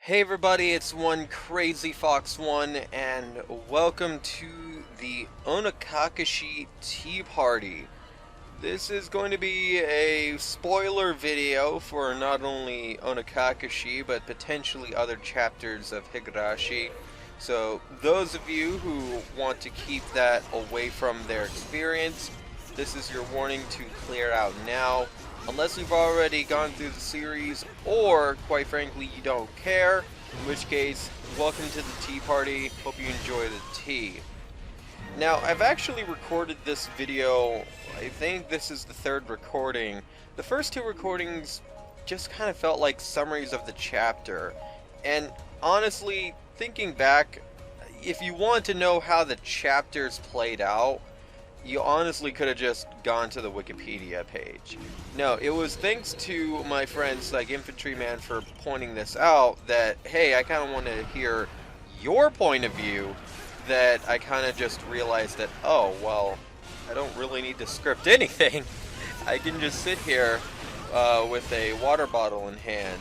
Hey everybody, it's one Crazy Fox One, and welcome to the Onikakushi Tea Party. This is going to be a spoiler video for not only Onikakushi, but potentially other chapters of Higurashi. So those of you who want to keep that away from their experience, this is your warning to clear out now. Unless you've already gone through the series, or quite frankly you don't care, in which case, welcome to the tea party. Hope you enjoy the tea. Now, I've actually recorded this video. I think this is the third recording. The first two recordings just kind of felt like summaries of the chapter. And honestly, thinking back, if you want to know how the chapters played out, you honestly could have just gone to the Wikipedia page. No, it was thanks to my friends like Infantryman for pointing this out that, hey, I kind of want to hear your point of view, that I kind of just realized that, oh, well, I don't really need to script anything. I can just sit here with a water bottle in hand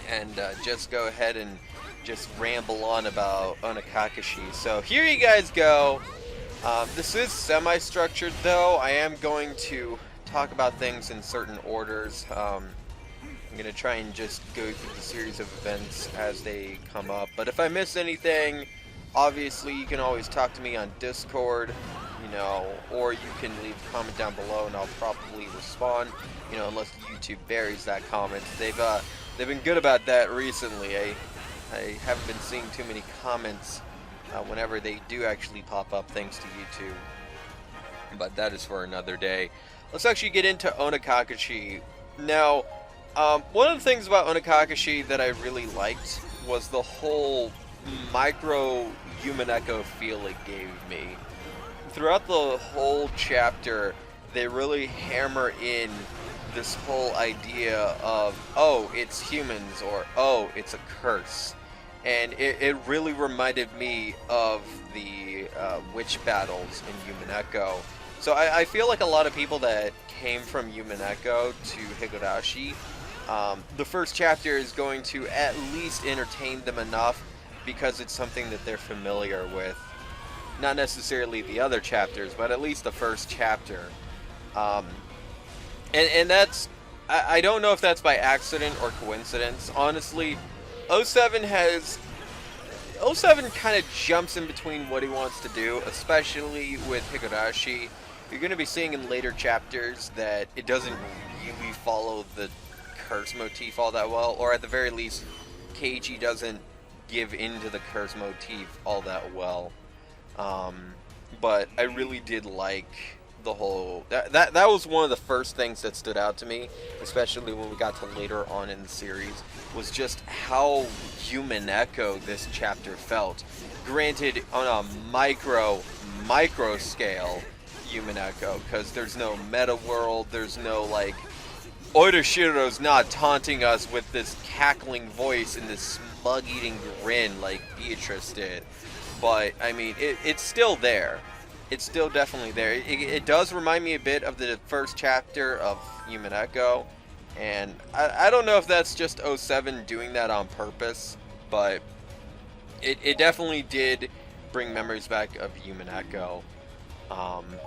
and just go ahead and just ramble on about Onikakushi. So here you guys go. This is semi-structured though. I am going to talk about things in certain orders. I'm going to try and just go through the series of events as they come up. But if I miss anything, obviously you can always talk to me on Discord, you know, or you can leave a comment down below and I'll probably respond, you know, unless YouTube buries that comment. They've been good about that recently. I haven't been seeing too many comments whenever they do actually pop up, thanks to YouTube. But that is for another day. Let's actually get into Onikakushi. Now, one of the things about Onikakushi that I really liked was the whole micro Yumeneko feel it gave me. Throughout the whole chapter, they really hammer in this whole idea of, oh, it's humans, or oh, it's a curse. And it really reminded me of the witch battles in Yumeneko. So I feel like a lot of people that came from Yumeneko to Higurashi, the first chapter is going to at least entertain them enough because it's something that they're familiar with. Not necessarily the other chapters, but at least the first chapter. And that's, I don't know if that's by accident or coincidence. Honestly, 07 kind of jumps in between what he wants to do, especially with Higurashi. You're going to be seeing in later chapters that it doesn't really follow the curse motif all that well, or at the very least, Keiji doesn't give into the curse motif all that well. But I really did like the whole that was one of the first things that stood out to me, especially when we got to later on in the series, was just how Yumeneko this chapter felt. Granted, on a micro scale, Yumeneko, because there's no meta world, there's no like Oidoshiro's not taunting us with this cackling voice and this smug-eating grin like Beatrice did. But I mean, it's still there. It's still definitely there. It does remind me a bit of the first chapter of Yumeneko, and I don't know if that's just 07 doing that on purpose, but it definitely did bring memories back of Yumeneko.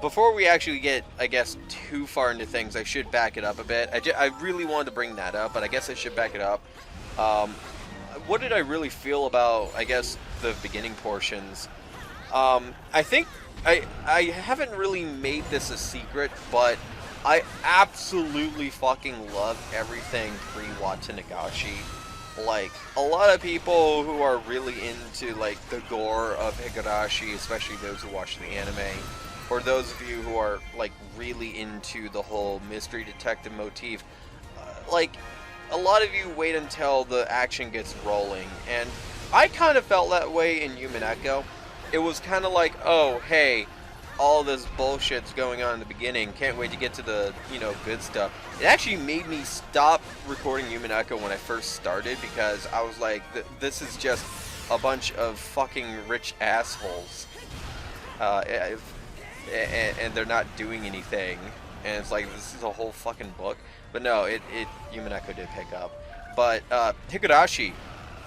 Before we actually get, I guess, too far into things, I should back it up a bit. I really wanted to bring that up, but I guess I should back it up. What did I really feel about, I guess, the beginning portions? I think I haven't really made this a secret, but I absolutely fucking love everything pre-Watanagashi. Like, a lot of people who are really into, like, the gore of Higurashi, especially those who watch the anime, or those of you who are, like, really into the whole mystery detective motif, like, a lot of you wait until the action gets rolling, and I kind of felt that way in Yumeneko. It was kind of like, oh, hey, all this bullshit's going on in the beginning. Can't wait to get to the, you know, good stuff. It actually made me stop recording Yumeneko when I first started, because I was like, this is just a bunch of fucking rich assholes. And they're not doing anything. And it's like, this is a whole fucking book. But no, Yumeneko did pick up. But Higurashi,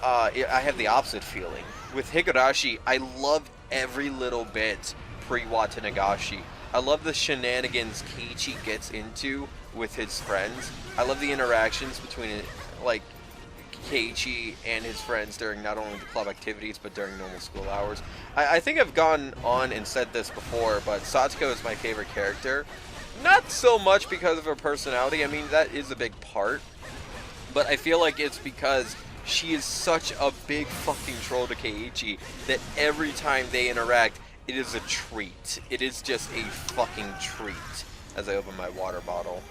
I have the opposite feeling. With Higurashi, I love every little bit pre-Watanagashi. I love the shenanigans Keiichi gets into with his friends. I love the interactions between, like, Keiichi and his friends during not only the club activities, but during normal school hours. I think I've gone on and said this before, but Satsuko is my favorite character. Not so much because of her personality, I mean, that is a big part. But I feel like it's because she is such a big fucking troll to Keiichi that every time they interact, it is a treat. It is just a fucking treat as I open my water bottle.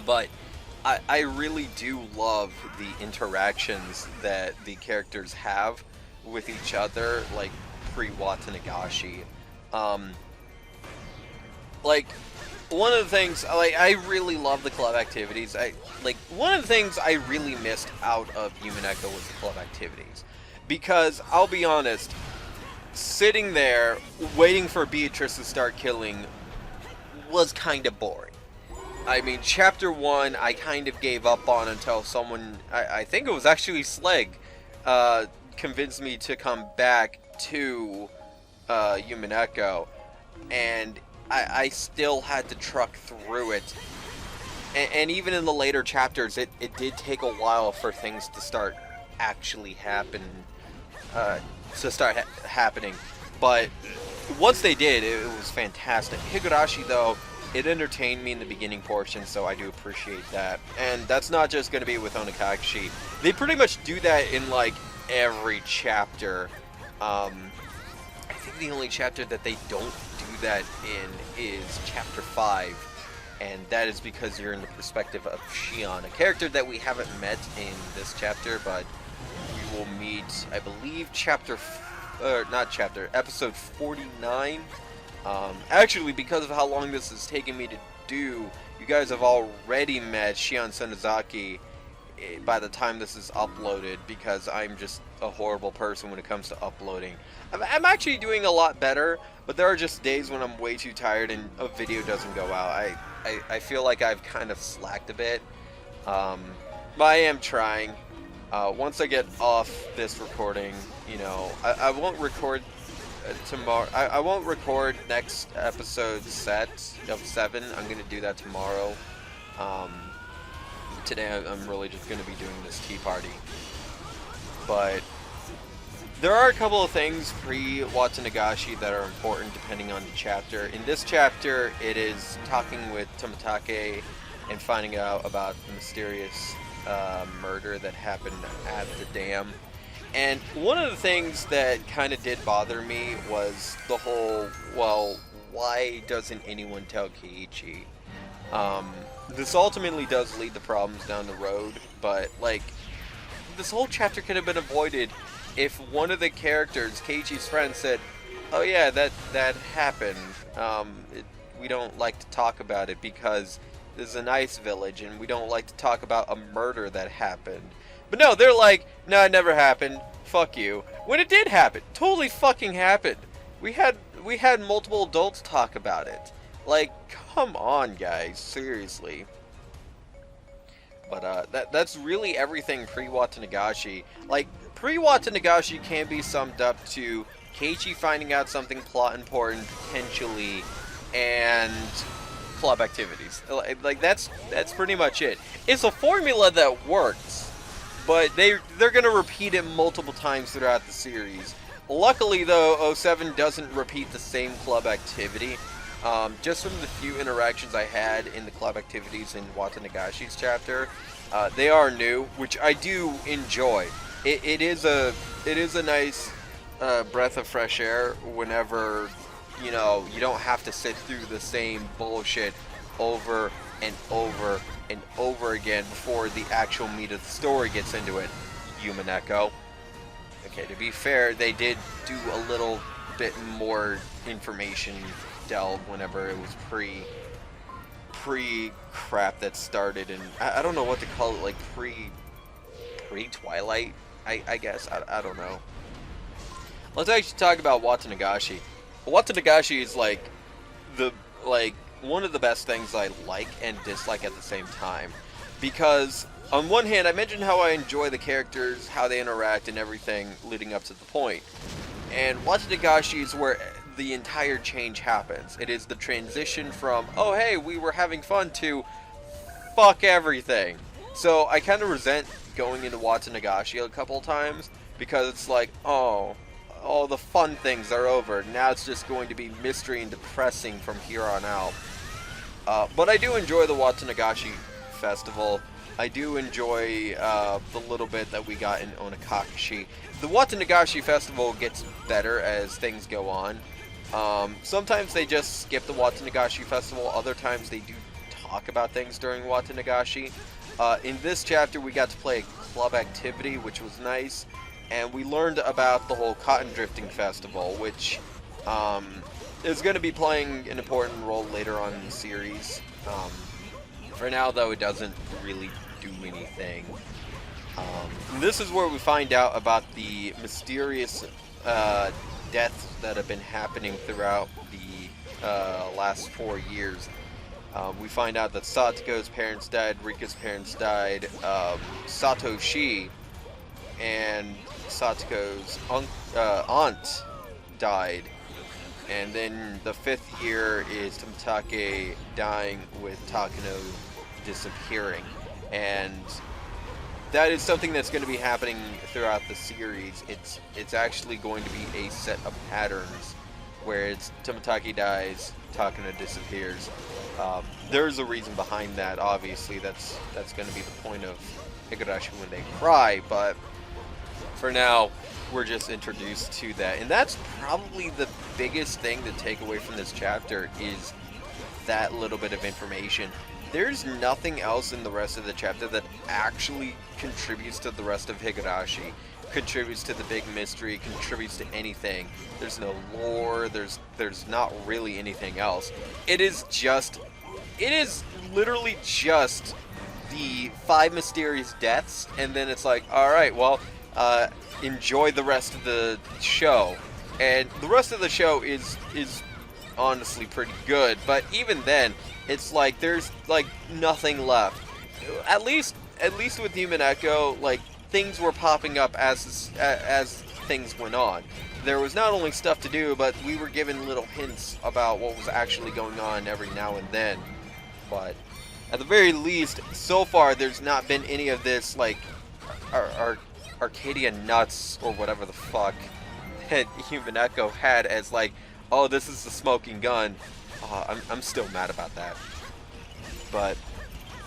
But I really do love the interactions that the characters have with each other, like pre-Watanagashi. Like, one of the things, like, I really love the club activities. One of the things I really missed out of Yumeneko was the club activities. Because, I'll be honest, sitting there, waiting for Beatrice to start killing was kind of boring. I mean, Chapter 1, I kind of gave up on until someone, I think it was actually Sleg, convinced me to come back to Yumeneko, and I still had to truck through it. And even in the later chapters, it did take a while for things to start actually happening. But once they did, it was fantastic. Higurashi, though, it entertained me in the beginning portion, so I do appreciate that. And that's not just going to be with Onikakushi. They pretty much do that in, like, every chapter. I think the only chapter that they don't do that in is Chapter 5. And that is because you're in the perspective of Shion, a character that we haven't met in this chapter, but we will meet, I believe, episode 49. Actually, because of how long this has taken me to do, you guys have already met Shion Senozaki by the time this is uploaded, because I'm just a horrible person when it comes to uploading. I'm actually doing a lot better, but there are just days when I'm way too tired and a video doesn't go out. I feel like I've kind of slacked a bit, but I am trying. Once I get off this recording, you know, I won't record tomorrow. I won't record next episode set of 7. I'm gonna do that tomorrow. Today I'm really just gonna be doing this tea party. But there are a couple of things pre-Watanagashi that are important depending on the chapter. In this chapter, it is talking with Tomitake and finding out about the mysterious murder that happened at the dam. And one of the things that kind of did bother me was the whole, well, why doesn't anyone tell Keiichi? This ultimately does lead to problems down the road, but, like, this whole chapter could have been avoided if one of the characters, Keiichi's friend, said, oh yeah, that happened. We don't like to talk about it because this is a nice village and we don't like to talk about a murder that happened. But no, they're like, no, it never happened. Fuck you. When it did happen, totally fucking happened. We had multiple adults talk about it. Like, come on, guys, seriously. But that's really everything pre-Watanagashi. Like, pre-Watanagashi can be summed up to Keiichi finding out something plot important potentially, and club activities. Like that's pretty much it. It's a formula that works, but they're gonna repeat it multiple times throughout the series. Luckily, though, 07 doesn't repeat the same club activity. Just from the few interactions I had in the club activities in Watanagashi's chapter, they are new, which I do enjoy. It is a nice breath of fresh air whenever, you know, you don't have to sit through the same bullshit over and over and over again before the actual meat of the story gets into it. Yumeneko. Okay, to be fair, they did do a little bit more information delve whenever it was pre crap that started, and I don't know what to call it, like pre-Twilight, I guess. I don't know. Let's actually talk about Watanagashi. Watanagashi is like one of the best things I like and dislike at the same time, because on one hand, I mentioned how I enjoy the characters, how they interact, and everything leading up to the point. And Watanagashi is where the entire change happens. It is the transition from, oh hey, we were having fun, to fuck everything. So I kind of resent going into Watanagashi a couple times, because it's like, oh, all the fun things are over. Now it's just going to be mystery and depressing from here on out. But I do enjoy the Watanagashi Festival. I do enjoy the little bit that we got in Onikakushi. The Watanagashi Festival gets better as things go on. Sometimes they just skip the Watanagashi Festival. Other times they do talk about things during Watanagashi. In this chapter, we got to play a club activity, which was nice. And we learned about the whole Cotton Drifting Festival, which is going to be playing an important role later on in the series. For now, though, it doesn't really do anything. This is where we find out about the mysterious deaths that have been happening throughout the last 4 years. We find out that Satoko's parents died, Rika's parents died, Satoshi and Satoko's aunt died. And then the 5th year is Tomitake dying with Takano disappearing. And that is something that's going to be happening throughout the series. It's actually going to be a set of patterns where it's Tomitake dies, Takano disappears. There's a reason behind that, obviously. That's going to be the point of Higurashi when they cry, but for now, we're just introduced to that. And that's probably the biggest thing to take away from this chapter, is that little bit of information. There's nothing else in the rest of the chapter that actually contributes to the rest of Higurashi, contributes to the big mystery, contributes to anything. There's no lore, there's not really anything else. It is literally just the 5 mysterious deaths, and then it's like, alright, well, enjoy the rest of the show. And the rest of the show is honestly pretty good, but even then, it's like there's like nothing left. At least with Human Echo, like things were popping up as things went on. There was not only stuff to do, but we were given little hints about what was actually going on every now and then. But at the very least, so far, there's not been any of this like Arcadia nuts or whatever the fuck that Human Echo had as like, oh, this is the smoking gun. I'm still mad about that. But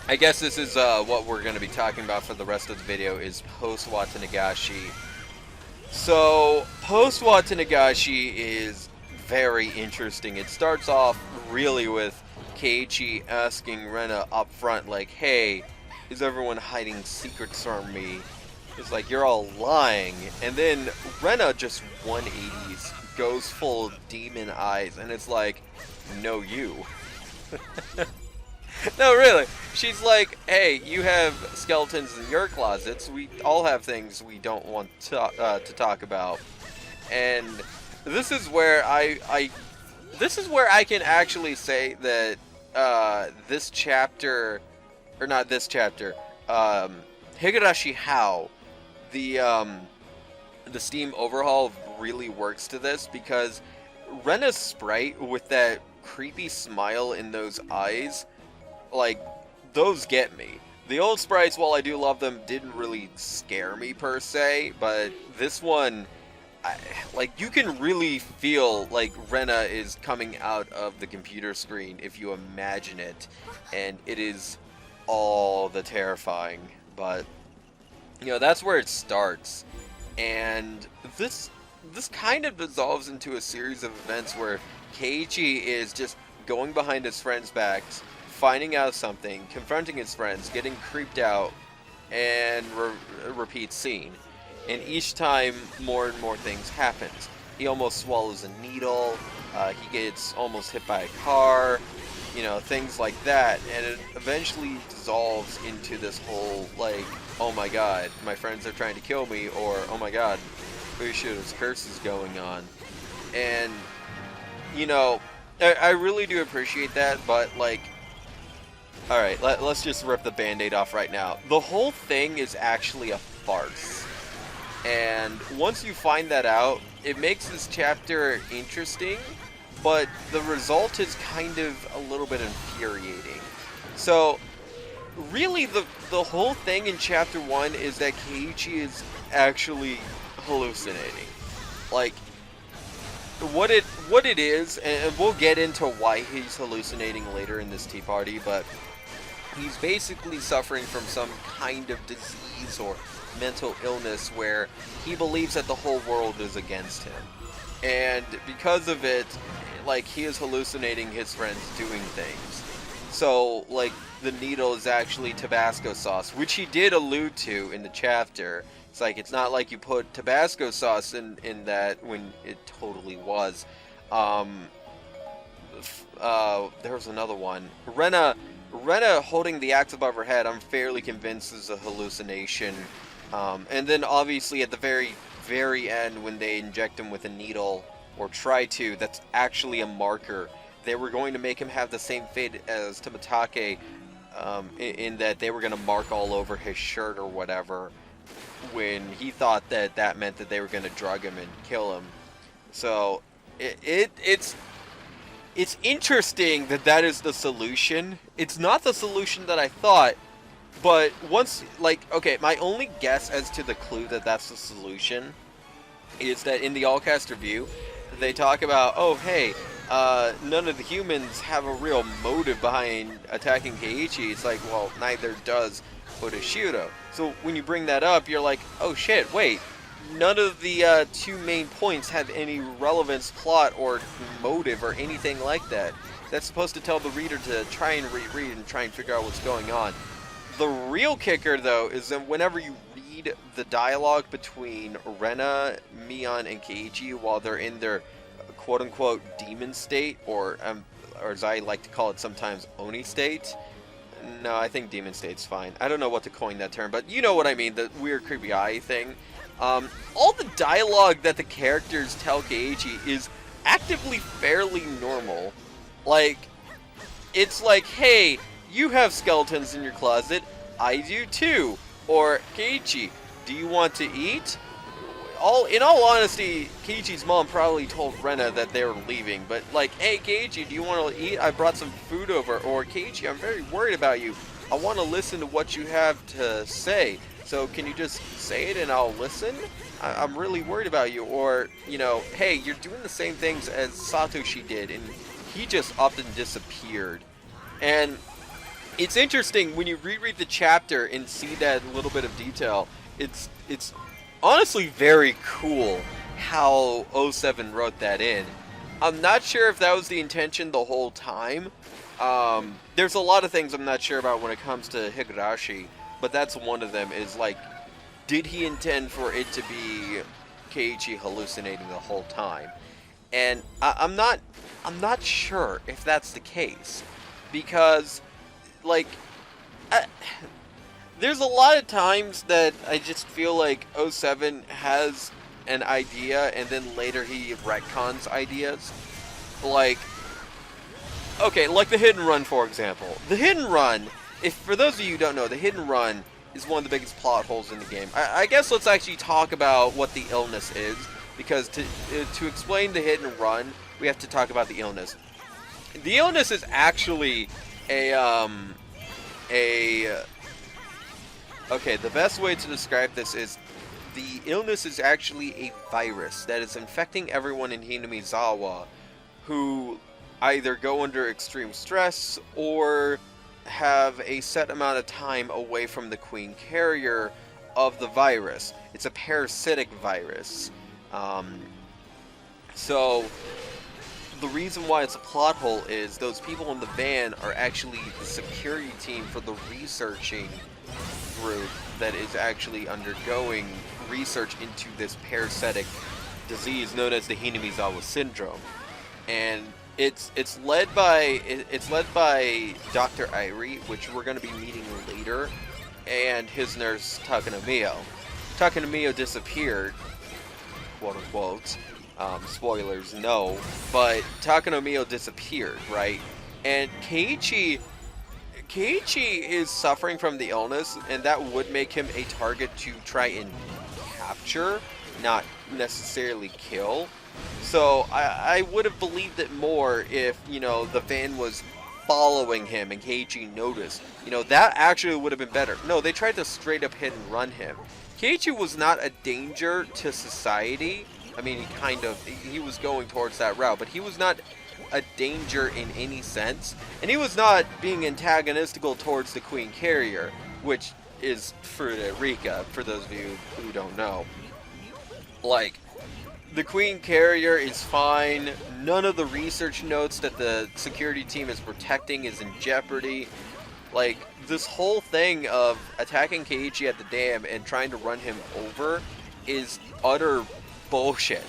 I guess this is what we're going to be talking about for the rest of the video, is post Watanagashi. So post Watanagashi is very interesting. It starts off really with Keiichi asking Rena up front, like, hey, is everyone hiding secrets from me? It's like, you're all lying. And then Rena just 180s, goes full demon eyes, and it's like, no, you. No, really. She's like, hey, you have skeletons in your closets. We all have things we don't want to talk about. And this is where I can actually say that this chapter, or not this chapter, Higurashi How, the Steam overhaul really works to this, because Rena's sprite with that creepy smile in those eyes, like, those get me. The old sprites, while I do love them, didn't really scare me per se, but this one, like, you can really feel like Rena is coming out of the computer screen if you imagine it, and it is all the terrifying. But you know, that's where it starts, and this kind of dissolves into a series of events where Keiichi is just going behind his friends' backs, finding out something, confronting his friends, getting creeped out, and repeat scene. And each time, more and more things happen. He almost swallows a needle, he gets almost hit by a car, you know, things like that. And it eventually dissolves into this whole, like, oh my god, my friends are trying to kill me, or oh my god, Bushido's curse is going on. And, you know, I really do appreciate that, but, like, Alright, let's just rip the band-aid off right now. The whole thing is actually a farce. And once you find that out, it makes this chapter interesting, but the result is kind of a little bit infuriating. So, really, the whole thing in chapter 1 is that Keiichi is actually hallucinating. Like, what it is, and we'll get into why he's hallucinating later in this tea party, but he's basically suffering from some kind of disease or mental illness where he believes that the whole world is against him. And because of it, like, he is hallucinating his friends doing things. So, like, the needle is actually Tabasco sauce, which he did allude to in the chapter. It's like, it's not like you put Tabasco sauce in that when it totally was. There was another one. Rena holding the axe above her head, I'm fairly convinced is a hallucination. And then obviously at the very, very end when they inject him with a needle, or try to, that's actually a marker. They were going to make him have the same fate as Tomitake, in that they were going to mark all over his shirt or whatever, when he thought that meant that they were going to drug him and kill him. So, it's interesting that is the solution. It's not the solution that I thought, but once, like, okay, my only guess as to the clue that that's the solution is that in the Allcast review, they talk about, oh, hey, none of the humans have a real motive behind attacking Keiichi. It's like, well, neither does Odashiro. So when you bring that up, you're like, oh shit, wait, none of the two main points have any relevance, plot, or motive, or anything like that. That's supposed to tell the reader to try and reread and try and figure out what's going on. The real kicker, though, is that whenever you read the dialogue between Rena, Mion, and Keiichi while they're in their quote-unquote demon state, or as I like to call it sometimes, Oni state. No, I think demon state's fine. I don't know what to coin that term, but you know what I mean, the weird creepy eye thing. All the dialogue that the characters tell Keiichi is actively fairly normal. Like, it's like, hey, you have skeletons in your closet, I do too. Or, Keiichi, do you want to eat? In all honesty, Keiichi's mom probably told Rena that they were leaving, but like, hey Keiichi, do you want to eat? I brought some food over. Or, Keiichi, I'm very worried about you. I want to listen to what you have to say. So can you just say it and I'll listen? I'm really worried about you. Or, you know, hey, you're doing the same things as Satoshi did, and he just up and disappeared. And it's interesting when you reread the chapter and see that little bit of detail. It's honestly very cool how 07 wrote that in. I'm not sure if that was the intention the whole time. There's a lot of things I'm not sure about when it comes to Higurashi, but that's one of them, is like, did he intend for it to be Keiichi hallucinating the whole time? And I'm not sure if that's the case, because like, there's a lot of times that I just feel like 07 has an idea and then later he retcons ideas. Like, okay, like the hidden run, for example. The hidden run, if for those of you who don't know, the hidden run is one of the biggest plot holes in the game. I guess let's actually talk about what the illness is, because to explain the hidden run, we have to talk about the illness. The illness is actually okay, the best way to describe this is the illness is actually a virus that is infecting everyone in Hinamizawa who either go under extreme stress or have a set amount of time away from the queen carrier of the virus. It's a parasitic virus. So the reason why it's a plot hole is those people in the van are actually the security team for the researching group that is actually undergoing research into this parasitic disease known as the Hinamizawa syndrome. And it's led by Dr. Irie, which we're going to be meeting later, and his nurse Takanomiyo. Takanomiyo disappeared, quote unquote. Spoilers, no. But Takanomiyo disappeared, right? And Keiichi Keiichi is suffering from the illness, and that would make him a target to try and capture, not necessarily kill. So I would have believed it more if, you know, the van was following him and Keiichi noticed. You know, that actually would have been better. No, they tried to straight up hit and run him. Keiichi was not a danger to society. I mean, he was going towards that route, but he was not a danger in any sense. And he was not being antagonistical towards the Queen Carrier, which is Frederica, for those of you who don't know. Like, the Queen Carrier is fine. None of the research notes that the security team is protecting is in jeopardy. Like, this whole thing of attacking Keiichi at the dam and trying to run him over is utter bullshit.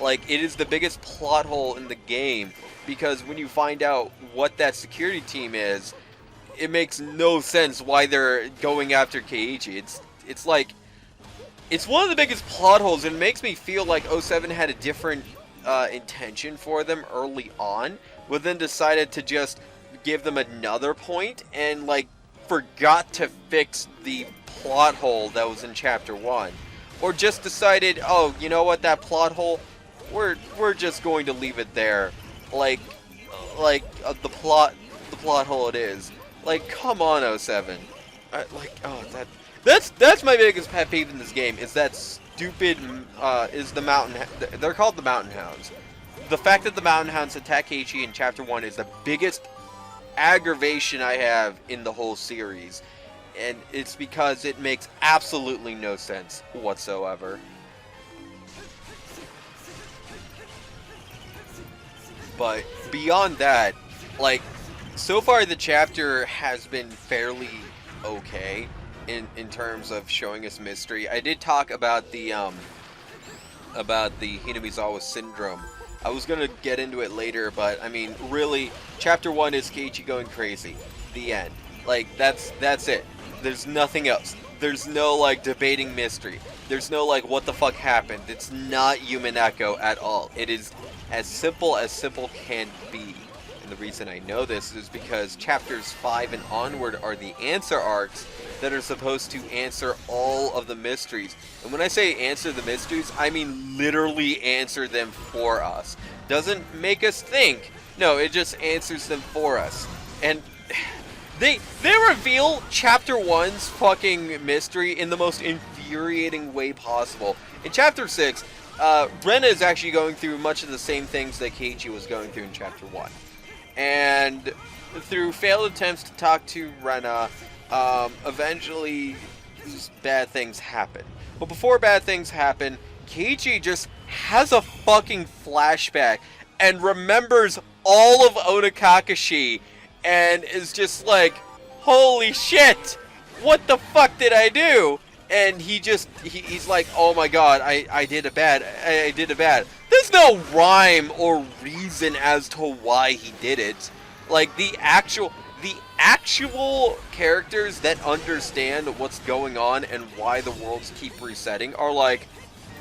Like, it is the biggest plot hole in the game, because when you find out what that security team is, it makes no sense why they're going after Keiichi. It's like, it's one of the biggest plot holes, and it makes me feel like 07 had a different intention for them early on, but then decided to just give them another point and, like, forgot to fix the plot hole that was in Chapter 1. Or just decided, oh, you know what, that plot hole, we're just going to leave it there. Like the plot hole it is. Like, come on, 07. That's my biggest pet peeve in this game, is that stupid, is the they're called the Mountain Hounds. The fact that the Mountain Hounds attack Keiichi in Chapter 1 is the biggest aggravation I have in the whole series. And it's because it makes absolutely no sense whatsoever. But beyond that, like, so far the chapter has been fairly okay in terms of showing us mystery. I did talk about the Hinamizawa syndrome. I was gonna get into it later, but I mean, really, Chapter 1 is Keiichi going crazy. The end. Like, that's it. There's nothing else. There's no, like, debating mystery. There's no, like, what the fuck happened. It's not Yumeneko at all. It is as simple can be. And the reason I know this is because chapters 5 and onward are the answer arcs that are supposed to answer all of the mysteries. And when I say answer the mysteries, I mean literally answer them for us. Doesn't make us think. No, it just answers them for us. And they reveal Chapter 1's fucking mystery in the most infuriating way possible. In Chapter 6, Rena is actually going through much of the same things that Keiichi was going through in Chapter 1. And through failed attempts to talk to Rena, eventually bad things happen. But before bad things happen, Keiichi just has a fucking flashback and remembers all of Onikakushi and is just like, holy shit, what the fuck did I do? And he's like, oh my god, I did it bad. There's no rhyme or reason as to why he did it. Like, the actual characters that understand what's going on and why the worlds keep resetting are like,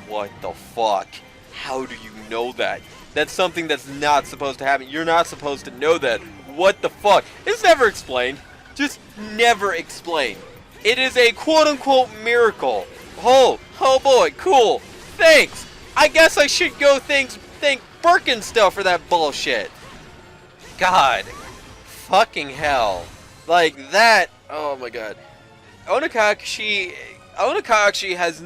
what the fuck? How do you know that? That's something that's not supposed to happen. You're not supposed to know that. What the fuck? It's never explained. Just never explained. It is a quote-unquote miracle. Oh boy, cool. Thanks. I guess I should go thank Birkenstow for that bullshit. God. Fucking hell. Like that. Oh my god. Onikakushi has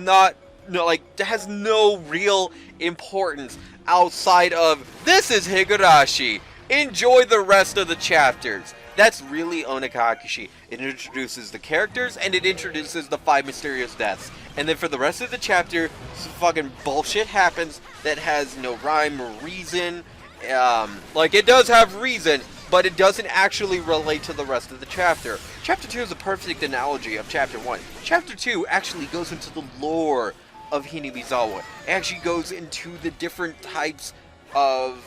has no real importance outside of, this is Higurashi. Enjoy the rest of the chapters. That's really Onikakushi. It introduces the characters and it introduces the 5 mysterious deaths. And then for the rest of the chapter, some fucking bullshit happens that has no rhyme or reason. Like, it does have reason, but it doesn't actually relate to the rest of the chapter. Chapter 2 is a perfect analogy of Chapter 1. Chapter 2 actually goes into the lore of Hinamizawa. It actually goes into the different types of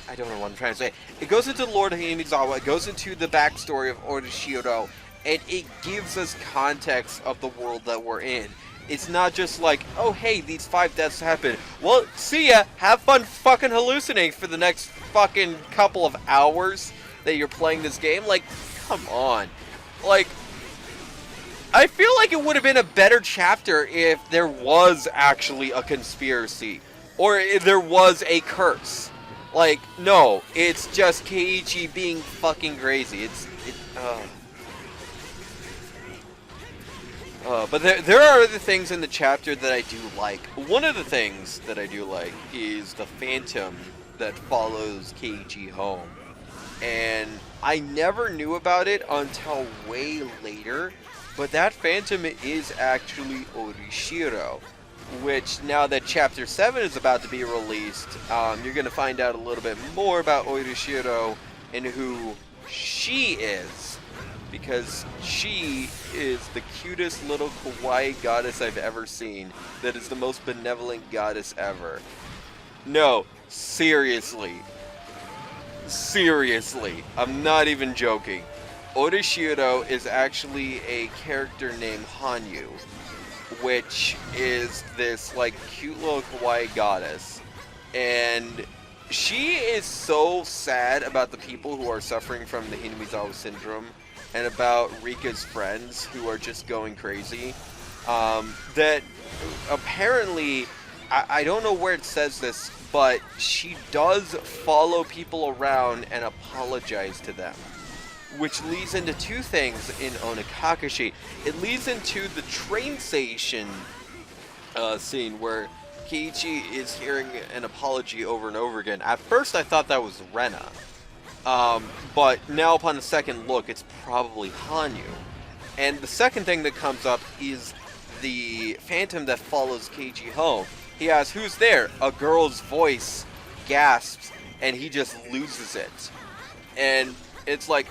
I don't know what I'm trying to say. It goes into the lore of Hinamizawa, it goes into the backstory of Orishioro, and it gives us context of the world that we're in. It's not just like, oh hey, these 5 deaths happen. Well, see ya, have fun fucking hallucinating for the next fucking couple of hours that you're playing this game. Like, come on. Like, I feel like it would have been a better chapter if there was actually a conspiracy. Or if there was a curse. Like, no, it's just Keiichi being fucking crazy. But there are other things in the chapter that I do like. One of the things that I do like is the phantom that follows Keiichi home. And I never knew about it until way later, but that phantom is actually Orishiro, which now that Chapter 7 is about to be released, you're going to find out a little bit more about Orishiro and who she is, because she is the cutest little kawaii goddess I've ever seen, that is the most benevolent goddess ever. No, seriously, I'm not even joking. Orishiro is actually a character named Hanyu, which is this like cute little kawaii goddess, and she is so sad about the people who are suffering from the Hinamizawa syndrome and about Rika's friends who are just going crazy, that apparently, I don't know where it says this, but she does follow people around and apologize to them. Which leads into two things in Onikakushi. It leads into the train station scene where Keiichi is hearing an apology over and over again. At first I thought that was Rena. But now upon a second look, it's probably Hanyu. And the second thing that comes up is the phantom that follows Keiichi home. He asks, "Who's there?" A girl's voice gasps, and he just loses it. And it's like,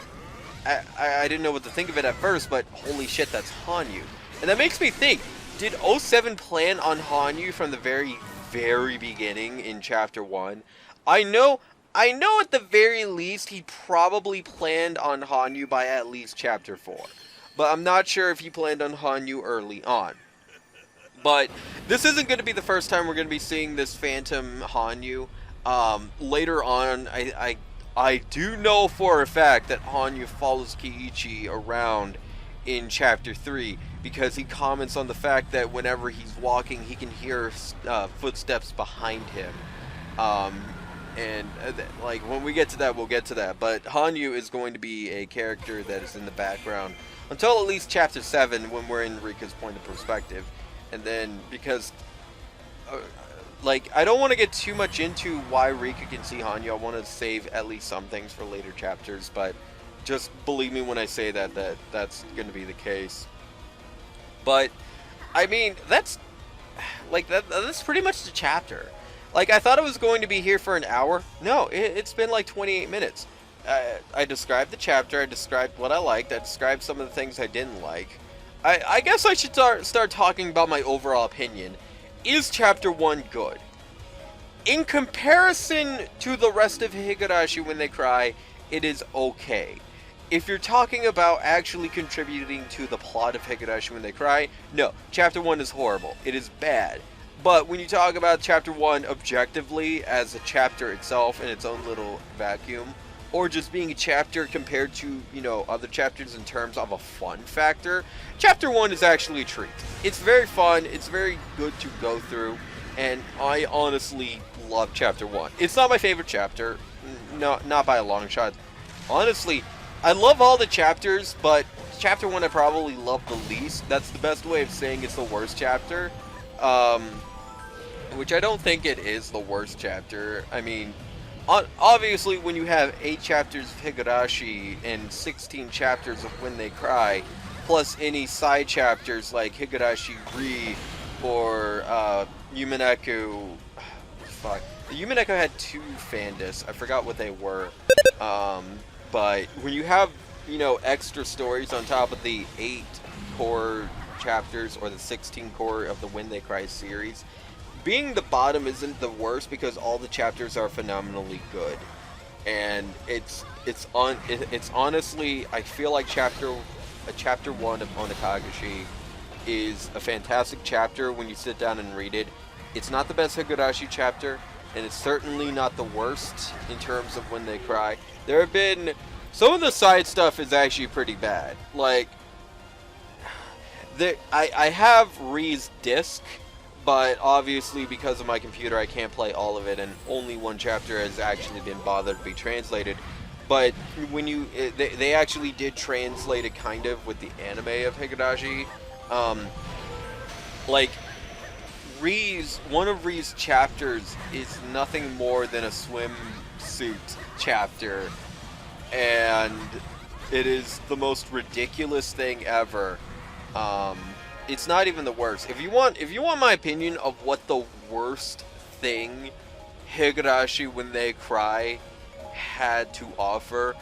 I didn't know what to think of it at first, but holy shit, that's Hanyu. And that makes me think, did 07 plan on Hanyu from the very, very beginning in Chapter 1? I know at the very least he probably planned on Hanyu by at least Chapter 4. But I'm not sure if he planned on Hanyu early on. But this isn't going to be the first time we're going to be seeing this phantom Hanyu. Later on, I do know for a fact that Hanyu follows Keiichi around in Chapter 3 because he comments on the fact that whenever he's walking, he can hear footsteps behind him. Like, when we get to that, we'll get to that. But Hanyu is going to be a character that is in the background until at least Chapter 7 when we're in Rika's point of perspective. And then, because... like, I don't want to get too much into why Rika can see Hanyu. I want to save at least some things for later chapters, but just believe me when I say that's going to be the case. But, I mean, that's pretty much the chapter. Like, I thought it was going to be here for an hour. No, it's been like 28 minutes. I described the chapter, I described what I liked, I described some of the things I didn't like. I guess I should start talking about my overall opinion. Is Chapter 1 good? In comparison to the rest of Higurashi When They Cry, it is okay. If you're talking about actually contributing to the plot of Higurashi When They Cry, no, Chapter 1 is horrible. It is bad. But when you talk about Chapter 1 objectively as a chapter itself in its own little vacuum, or just being a chapter compared to, you know, other chapters in terms of a fun factor, Chapter 1 is actually a treat. It's very fun, it's very good to go through, and I honestly love Chapter 1. It's not my favorite chapter, not by a long shot. Honestly, I love all the chapters, but Chapter 1 I probably love the least. That's the best way of saying it's the worst chapter. Which I don't think it is the worst chapter. I mean, obviously when you have 8 chapters of Higurashi and 16 chapters of When They Cry, plus any side chapters like Higurashi Ri or Yumenaku. Fuck. Yumenaku had 2 Fandis. I forgot what they were. But when you have, you know, extra stories on top of the 8 core chapters or the 16 core of the When They Cry series, being the bottom isn't the worst because all the chapters are phenomenally good. And it's honestly, I feel like chapter 1 of Onikakushi is a fantastic chapter when you sit down and read it. It's not the best Higurashi chapter, and it's certainly not the worst in terms of When They Cry. There have been some of the side stuff is actually pretty bad. Like, I have Ree's disc, but obviously because of my computer I can't play all of it, and only one chapter has actually been bothered to be translated. But when they actually did translate it kind of with the anime of Higurashi. Like, one of Ree's chapters is nothing more than a swimsuit chapter, and it is the most ridiculous thing ever. It's not even the worst. If you want my opinion of what the worst thing Higurashi When They Cry had to offer,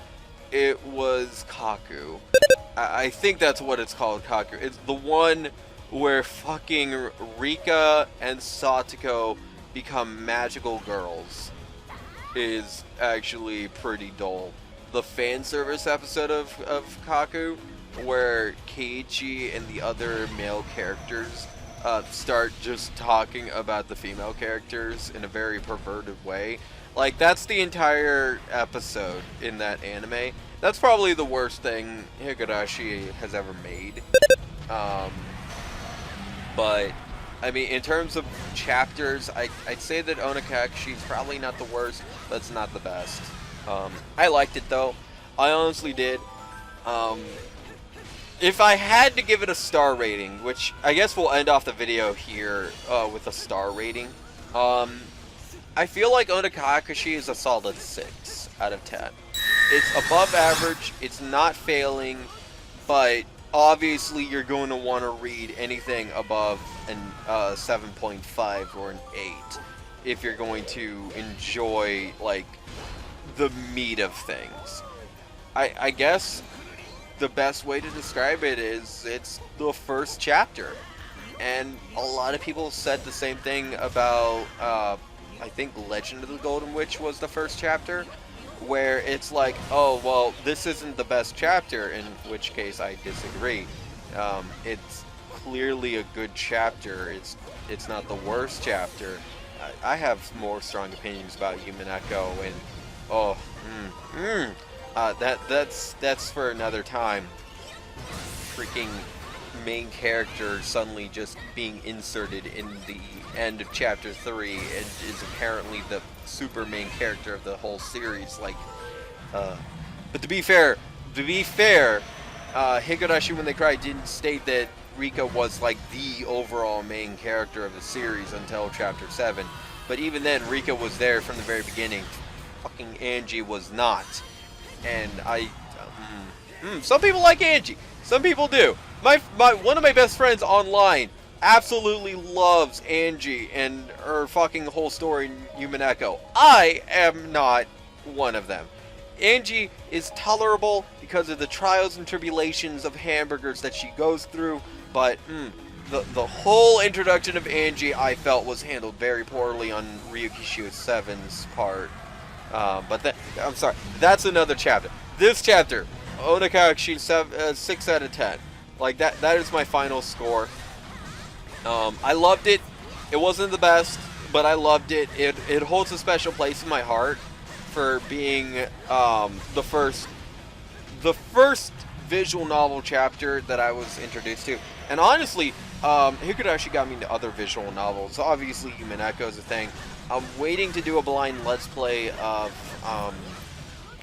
it was Kaku. I think that's what it's called, Kaku. It's the one where fucking Rika and Satoko become magical girls. Is actually pretty dull. The fan service episode of Kaku, where Keiichi and the other male characters start just talking about the female characters in a very perverted way. Like, that's the entire episode in that anime. That's probably the worst thing Higurashi has ever made. But, I mean, in terms of chapters, I'd say that Onikakushi is probably not the worst, but it's not the best. I liked it, though. I honestly did. If I had to give it a star rating, which I guess we'll end off the video here with a star rating, I feel like Onikakushi is a solid 6 out of 10. It's above average, it's not failing, but obviously you're going to want to read anything above an 7.5 or an 8 if you're going to enjoy, like, the meat of things. I guess the best way to describe it is it's the first chapter, and a lot of people said the same thing about I think Legend of the Golden Witch was the first chapter, where it's like, oh well, this isn't the best chapter, in which case I disagree. It's clearly a good chapter. It's not the worst chapter. I have more strong opinions about Yumineko, and that's for another time. Freaking main character suddenly just being inserted in the end of chapter 3 and is apparently the super main character of the whole series. Like, but to be fair, Higurashi When They Cry didn't state that Rika was like the overall main character of the series until chapter 7. But even then, Rika was there from the very beginning. Fucking Angie was not. And some people like Angie. Some people do. One of my best friends online absolutely loves Angie and her fucking whole story in Yumineko. I am not one of them. Angie is tolerable because of the trials and tribulations of hamburgers that she goes through, but the whole introduction of Angie I felt was handled very poorly on Ryukishu 7's part. But I'm sorry, that's another chapter. This chapter, Onikakushi 6 out of 10. Like, that is my final score. I loved it. It wasn't the best, but I loved it. It holds a special place in my heart for being the first visual novel chapter that I was introduced to. And honestly, Higurashi got me into other visual novels. Obviously, Yumineko is a thing. I'm waiting to do a blind Let's Play of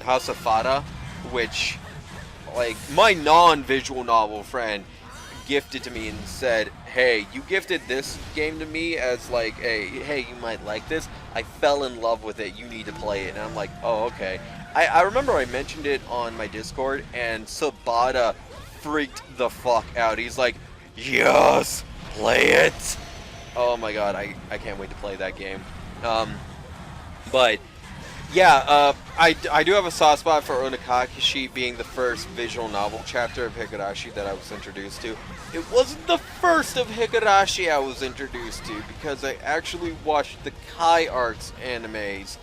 House of Fata, which, like, my non-visual novel friend gifted to me and said, hey, you gifted this game to me as like a, hey, you might like this. I fell in love with it. You need to play it. And I'm like, oh, okay. I remember I mentioned it on my Discord, and Sabata freaked the fuck out. He's like, yes, play it. Oh my god, I can't wait to play that game. But yeah, I do have a soft spot for Onikakushi being the first visual novel chapter of Higurashi that I was introduced to. It wasn't the first of Higurashi I was introduced to, because I actually watched the Kai Arts animes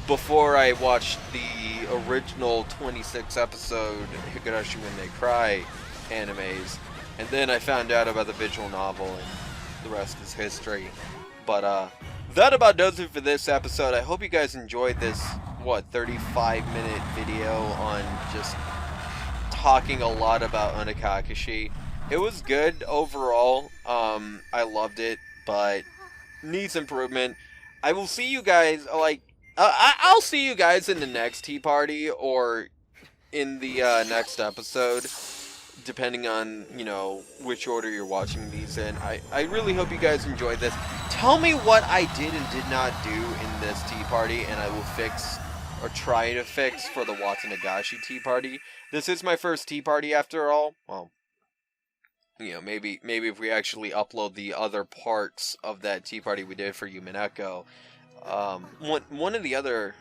before I watched the original 26 episode Higurashi When They Cry animes. And then I found out about the visual novel, and the rest is history. But that about does it for this episode. I hope you guys enjoyed this what, 35-minute video on just talking a lot about Onikakushi. It was good overall. I loved it, but needs improvement. I will see you guys, like, I'll see you guys in the next tea party or in the next episode, depending on, you know, which order you're watching these in. I really hope you guys enjoyed this. Tell me what I did and did not do in this tea party, and I will fix, or try to fix, for the Watanagashi tea party. This is my first tea party after all. Well, you know, maybe if we actually upload the other parts of that tea party we did for Yumineko. One of the other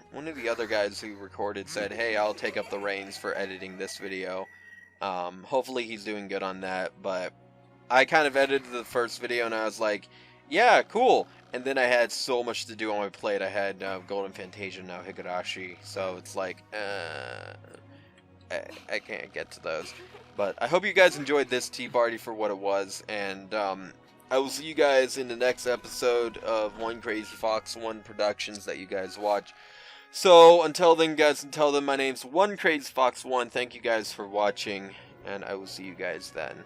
guys who recorded said, "Hey, I'll take up the reins for editing this video." Hopefully he's doing good on that, but I kind of edited the first video and I was like, yeah, cool. And then I had so much to do on my plate. I had Golden Fantasia, now Higurashi, so it's like, I can't get to those. But I hope you guys enjoyed this tea party for what it was, and I will see you guys in the next episode of One Crazy Fox 1 Productions that you guys watch. So, until then, guys, my name's One Crazy Fox 1. Thank you guys for watching, and I will see you guys then.